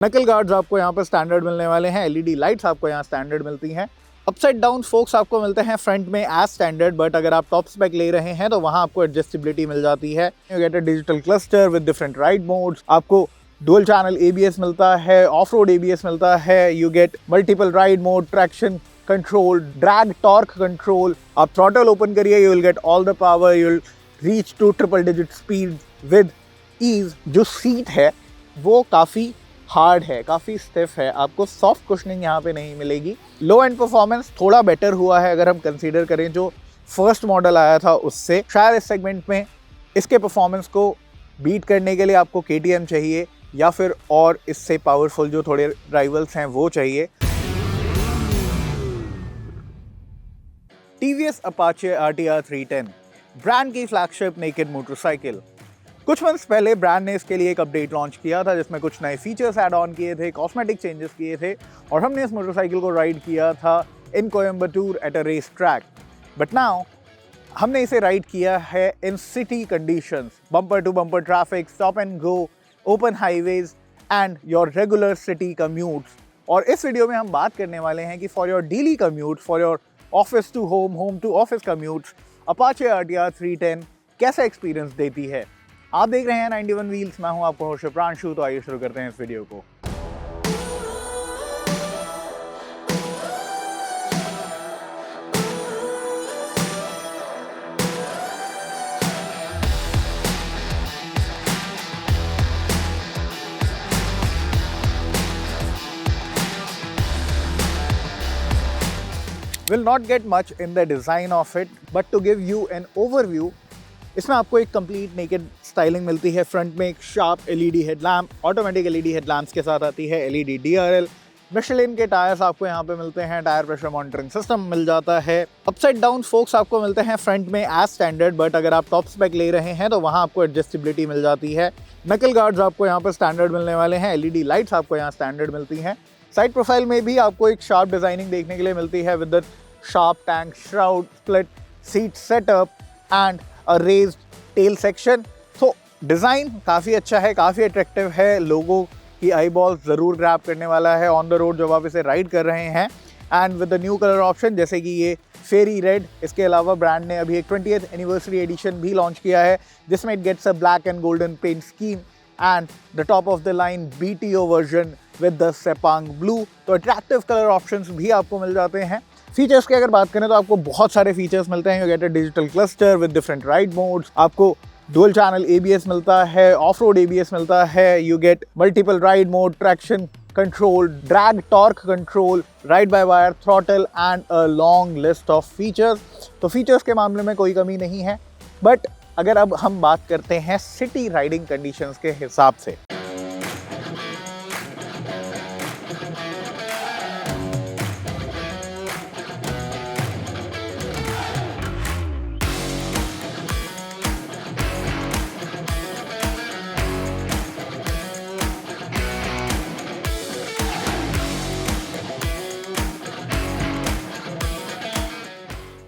नकल गार्ड्स आपको यहाँ पर स्टैंडर्ड मिलने वाले हैं। एलईडी लाइट्स आपको यहाँ स्टैंडर्ड मिलती हैं। अपसाइड डाउन फोक्स आपको मिलते हैं फ्रंट में एज स्टैंडर्ड, बट अगर आप टॉप स्पेक ले रहे हैं तो वहाँ आपको एडजस्टेबिलिटी मिल जाती है। You get a digital cluster with different ride modes, आपको डुअल चैनल एबीएस मिलता है, ऑफ रोड एबीएस मिलता है, you get multiple ride mode, traction control, drag torque control. आप थ्रॉटल ओपन करिए, you will get all the power, you will reach to triple digit speed with ease. जो seat है वो काफ़ी hard है, काफ़ी स्टिफ है, आपको सॉफ्ट कुशनिंग यहाँ पे नहीं मिलेगी। लो एंड परफॉर्मेंस थोड़ा बेटर हुआ है अगर हम कंसीडर करें जो फर्स्ट मॉडल आया था उससे। शायद इस सेगमेंट में इसके परफॉर्मेंस को बीट करने के लिए आपको KTM चाहिए या फिर और इससे पावरफुल जो थोड़े राइवल्स हैं वो चाहिए। TVS Apache RTR 310 ब्रांड की फ्लैगशिप नेकेड मोटरसाइकिल। कुछ मंथ्स पहले ब्रांड ने इसके लिए एक अपडेट लॉन्च किया था जिसमें कुछ नए फीचर्स ऐड ऑन किए थे, कॉस्मेटिक चेंजेस किए थे और हमने इस मोटरसाइकिल को राइड किया था in Coimbatore at a race track. But now हमने इसे राइड किया है in city conditions, bumper to bumper traffic, stop and go, open highways and your regular city commutes. और इस वीडियो में हम बात करने वाले हैं कि for your daily commute, for your office to home, home to office commutes, Apache RTR 310 कैसा एक्सपीरियंस देती है। आप देख रहे हैं 91 व्हील्स, मैं हूं आपको होस्ट प्रांशु। तो आइए शुरू करते हैं इस वीडियो को। Will not get much in the design of it, but to give you an overview, इसमें आपको एक कंप्लीट नेकेड स्टाइलिंग मिलती है। फ्रंट में एक sharp LED headlamp, automatic LED headlamps के साथ आती है, LED DRL, मिशेलिन के टायर्स आपको यहाँ पे मिलते हैं, टायर प्रेशर मॉनिटरिंग सिस्टम मिल जाता है। अपसाइड डाउन फोक्स आपको मिलते हैं फ्रंट में एज स्टैंडर्ड, बट अगर आप टॉप स्पेक ले रहे हैं तो वहाँ आपको एडजस्टेबिलिटी मिल जाती है। नकल गार्ड्स आपको यहाँ पर स्टैंडर्ड मिलने वाले हैं, LED लाइट्स आपको यहाँ स्टैंडर्ड मिलती हैं। साइड प्रोफाइल में भी आपको एक शार्प डिजाइनिंग देखने के लिए मिलती है with sharp tank shroud, split seat setup and a raised tail section. तो डिज़ाइन काफ़ी अच्छा है, काफ़ी अट्रैक्टिव है, लोगों की आई बॉल ज़रूर ग्रैब करने वाला है ऑन द रोड जब आप इसे राइड कर रहे हैं। And with the new colour option जैसे कि ये फेरी रेड, इसके अलावा ब्रांड ने अभी एक 20th एनिवर्सरी एडिशन भी लॉन्च किया है जिसमें it gets a black and golden paint scheme and the top of the line BTO version with the Sepang blue. तो अट्रैक्टिव कलर ऑप्शंस भी आपको मिल जाते हैं। फीचर्स की अगर बात करें तो आपको बहुत सारे फीचर्स मिलते हैं। You get a digital cluster with different ride modes, आपको डुअल चैनल ABS मिलता है, ऑफ रोड ABS मिलता है, you get multiple ride mode, traction control, drag torque control, ride by wire throttle and a long list of features. तो features के मामले में कोई कमी नहीं है। बट अगर अब हम बात करते हैं सिटी राइडिंग कंडीशंस के हिसाब से,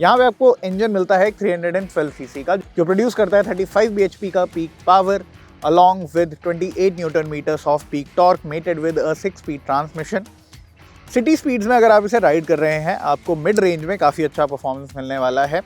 यहाँ पे आपको इंजन मिलता है 312 सीसी का जो प्रोड्यूस करता है 35 bhp का peak power along with 28 newton meters of peak torque mated with a six speed transmission. City speeds में अगर आप इसे राइड कर रहे हैं आपको मिड रेंज में काफ़ी अच्छा परफॉर्मेंस मिलने वाला है।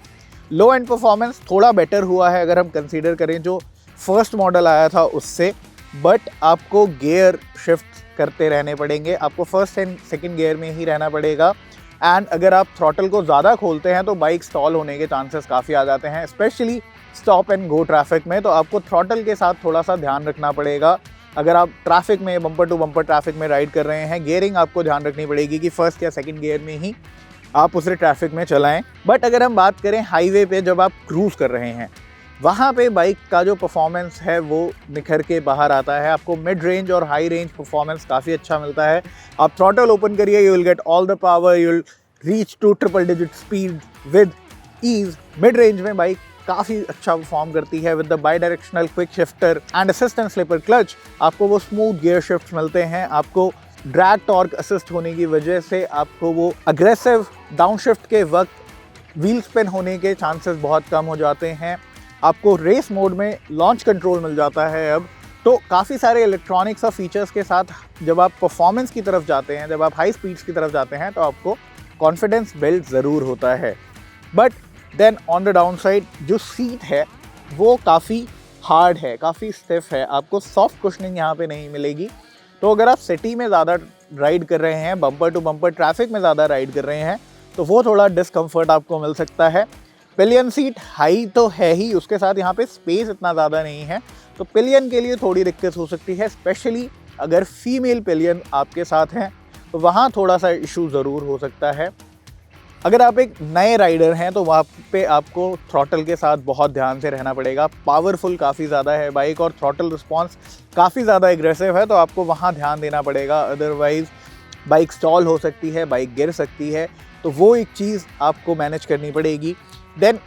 लो एंड परफॉर्मेंस थोड़ा बेटर हुआ है अगर हम कंसीडर करें जो फर्स्ट मॉडल आया था उससे, बट आपको गियर शिफ्ट करते रहने पड़ेंगे, आपको फर्स्ट एंड सेकेंड गियर में ही रहना पड़ेगा। एंड अगर आप थ्रॉटल को ज़्यादा खोलते हैं तो बाइक स्टॉल होने के चांसेस काफ़ी आ जाते हैं, specially stop and go traffic में। तो आपको थ्रॉटल के साथ थोड़ा सा ध्यान रखना पड़ेगा। अगर आप ट्रैफिक में, बम्पर टू बम्पर ट्रैफिक में राइड कर रहे हैं, गियरिंग आपको ध्यान रखनी पड़ेगी कि फर्स्ट या सेकंड गियर में ही आप उस ट्रैफिक में चलाएं। बट अगर हम बात करें हाईवे पे जब आप क्रूज़ कर रहे हैं, वहाँ पे बाइक का जो परफॉर्मेंस है वो निखर के बाहर आता है। आपको मिड रेंज और हाई रेंज परफॉर्मेंस काफ़ी अच्छा मिलता है। आप थ्रॉटल ओपन करिए, you will get all the power, you will reach to triple digit speed with ease. Mid range में बाइक काफ़ी अच्छा परफॉर्म करती है with the bidirectional quick shifter and assistant slipper clutch. आपको वो smooth gear shift मिलते हैं, आपको ड्रैग टॉर्क असिस्ट होने की वजह से आपको वो अग्रेसिव डाउन शिफ्ट के वक्त व्हील स्पिन होने के चांसेस बहुत कम हो जाते हैं। आपको रेस मोड में लॉन्च कंट्रोल मिल जाता है अब, तो काफ़ी सारे इलेक्ट्रॉनिक्स और फीचर्स के साथ जब आप परफॉर्मेंस की तरफ जाते हैं, जब आप हाई स्पीड्स की तरफ जाते हैं, तो आपको कॉन्फिडेंस बिल्ड ज़रूर होता है। But then on the downside जो सीट है वो काफ़ी हार्ड है, काफ़ी स्टिफ है, आपको सॉफ्ट कुशनिंग यहाँ पे नहीं मिलेगी। तो अगर आप सिटी में ज़्यादा राइड कर रहे हैं, बम्पर टू बम्पर ट्रैफिक में ज़्यादा राइड कर रहे हैं, तो वो थोड़ा डिस्कम्फर्ट आपको मिल सकता है। पिलियन सीट हाई तो है ही, उसके साथ यहाँ पे स्पेस इतना ज़्यादा नहीं है, तो पिलियन के लिए थोड़ी दिक्कत हो सकती है, स्पेशली अगर फीमेल पिलियन आपके साथ हैं तो वहाँ थोड़ा सा इशू ज़रूर हो सकता है। अगर आप एक नए राइडर हैं तो वहाँ पे आपको थ्रॉटल के साथ बहुत ध्यान से रहना पड़ेगा। पावरफुल काफ़ी ज़्यादा है बाइक और थ्रॉटल रिस्पॉन्स काफ़ी ज़्यादा एग्रेसिव है, तो आपको वहाँ ध्यान देना पड़ेगा, अदरवाइज़ बाइक स्टॉल हो सकती है, बाइक गिर सकती है, तो वो एक चीज़ आपको मैनेज करनी पड़ेगी। देन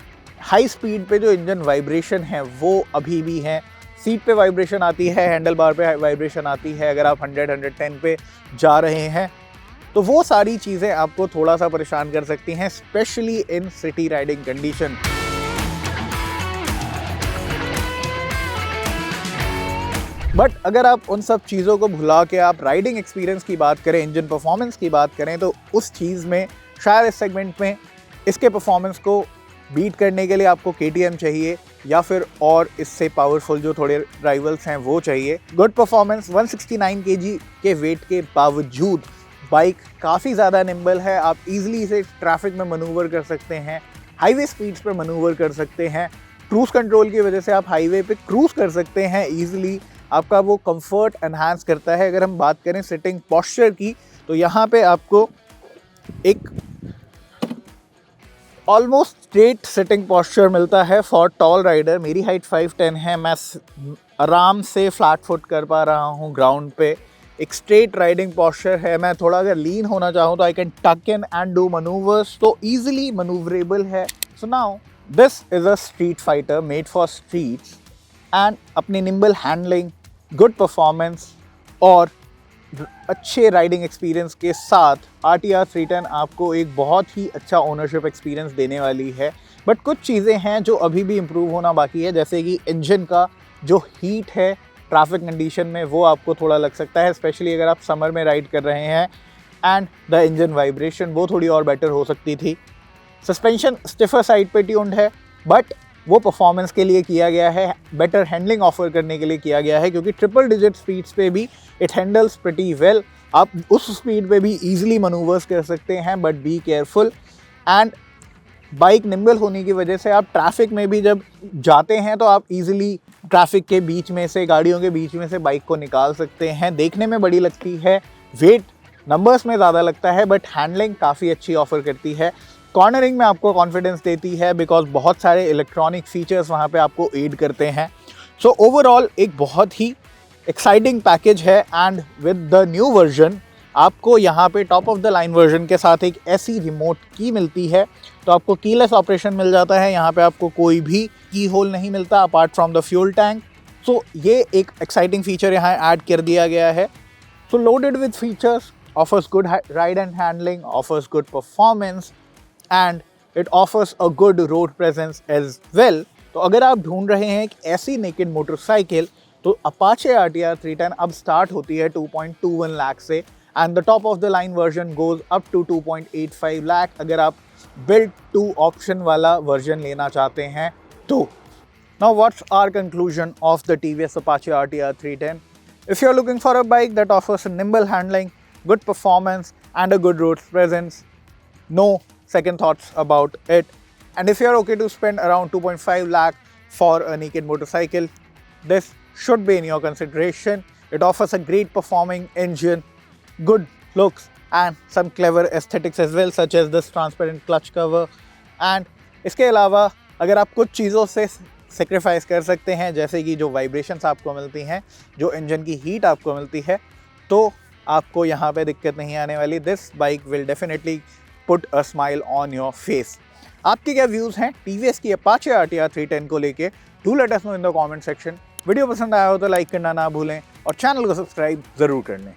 हाई स्पीड पे जो इंजन वाइब्रेशन है वो अभी भी है, सीट पे वाइब्रेशन आती है, हैंडल बार पे वाइब्रेशन आती है अगर आप 100-110 पे जा रहे हैं, तो वो सारी चीज़ें आपको थोड़ा सा परेशान कर सकती हैं, specially in city riding condition. But अगर आप उन सब चीज़ों को भुला के आप राइडिंग एक्सपीरियंस की बात करें, इंजन परफॉर्मेंस की बात करें, तो उस चीज़ में शायद इस सेगमेंट में इसके परफॉर्मेंस को बीट करने के लिए आपको KTM चाहिए या फिर और इससे पावरफुल जो थोड़े राइवल्स हैं वो चाहिए। गुड परफॉर्मेंस, 169 kg के वेट के बावजूद बाइक काफ़ी ज़्यादा निम्बल है, आप इजीली इसे ट्रैफिक में मनूवर कर सकते हैं, हाईवे स्पीड्स पर मनूवर कर सकते हैं, क्रूज़ कंट्रोल की वजह से आप हाईवे पे क्रूज़ कर सकते हैं इजीली, आपका वो कंफर्ट एनहांस करता है। अगर हम बात करें सिटिंग पोस्चर की, तो यहाँ पे आपको एक ऑलमोस्ट स्ट्रेट सिटिंग पोस्चर मिलता है फॉर टॉल राइडर। मेरी हाइट 5'10" है, मैं आराम से फ्लैट फुट कर पा रहा हूँ ग्राउंड पे, एक स्ट्रेट राइडिंग पोस्चर है। मैं थोड़ा अगर लीन होना चाहूँ तो आई कैन टक इन एंड डू मनूवर्स, तो ईजिली मनूवरेबल है। So now this is a street fighter made for streets and अपनी निम्बल हैंडलिंग, गुड परफॉर्मेंस और अच्छे राइडिंग एक्सपीरियंस के साथ RTR 310 आपको एक बहुत ही अच्छा ओनरशिप एक्सपीरियंस देने वाली है। बट कुछ चीज़ें हैं जो अभी भी इम्प्रूव होना बाकी है, जैसे कि इंजन का जो हीट है ट्रैफिक कंडीशन में वो आपको थोड़ा लग सकता है, स्पेशली अगर आप समर में राइड कर रहे हैं, एंड द इंजन वाइब्रेशन वो थोड़ी और बेटर हो सकती थी। सस्पेंशन स्टिफर साइड पे ट्यून्ड है, बट वो परफॉर्मेंस के लिए किया गया है, बेटर हैंडलिंग ऑफर करने के लिए किया गया है, क्योंकि ट्रिपल डिजिट स्पीड्स पे भी इट हैंडल्स प्रिटी वेल। आप उस स्पीड पे भी ईजिली मनूवर्स कर सकते हैं, but be careful. And bike nimble होने की वजह से आप ट्रैफिक में भी जब जाते हैं तो आप इजीली ट्रैफिक के बीच में से, गाड़ियों के बीच में से बाइक को निकाल सकते हैं। देखने में बड़ी लगती है, वेट नंबर्स में ज़्यादा लगता है, बट हैंडलिंग काफ़ी अच्छी ऑफर करती है। कॉर्नरिंग में आपको कॉन्फिडेंस देती है, बिकॉज बहुत सारे इलेक्ट्रॉनिक फीचर्स वहाँ पे आपको एड करते हैं। सो ओवरऑल एक बहुत ही एक्साइटिंग पैकेज है। And with the new version आपको यहाँ पे top of the line version के साथ एक ऐसी रिमोट की मिलती है, तो आपको कीलेस ऑपरेशन मिल जाता है। यहाँ पे आपको कोई भी की होल नहीं मिलता apart from the fuel tank. So ये एक एक्साइटिंग फीचर यहाँ ऐड कर दिया गया है। So loaded with features, offers good ride and handling, offers good performance and it offers a good road presence as well. तो अगर आप ढूंढ रहे हैं एक ऐसी नेकेड मोटरसाइकिल, तो अपाचे RTR 310 अब स्टार्ट होती है 2.21 लाख से, and the top of the line version goes up to 2.85 lakh अगर आप बिल्ड टू ऑप्शन वाला वर्जन लेना चाहते हैं तो। Now what's our conclusion of the TVS Apache RTR 310? If you're looking for a bike that offers a nimble handling, good performance and a good road presence, no second thoughts about it. And if you're okay to spend around 2.5 lakh for a naked motorcycle, this should be in your consideration. It offers a great performing engine, good looks and some clever aesthetics as well, such as this transparent clutch cover. And इसके अलावा अगर आप कुछ चीज़ों से sacrifice कर सकते हैं, जैसे कि जो वाइब्रेशंस आपको मिलती हैं, जो इंजन की हीट आपको मिलती है, तो आपको यहाँ पे दिक्कत नहीं आने वाली। This bike will definitely put a smile on your face. आपके क्या व्यूज़ हैं TVS की Apache RTR 310 को लेके? Do let us know in the comment section. Video पसंद आया हो तो लाइक करना ना भूलें और चैनल को सब्सक्राइब ज़रूर कर लें।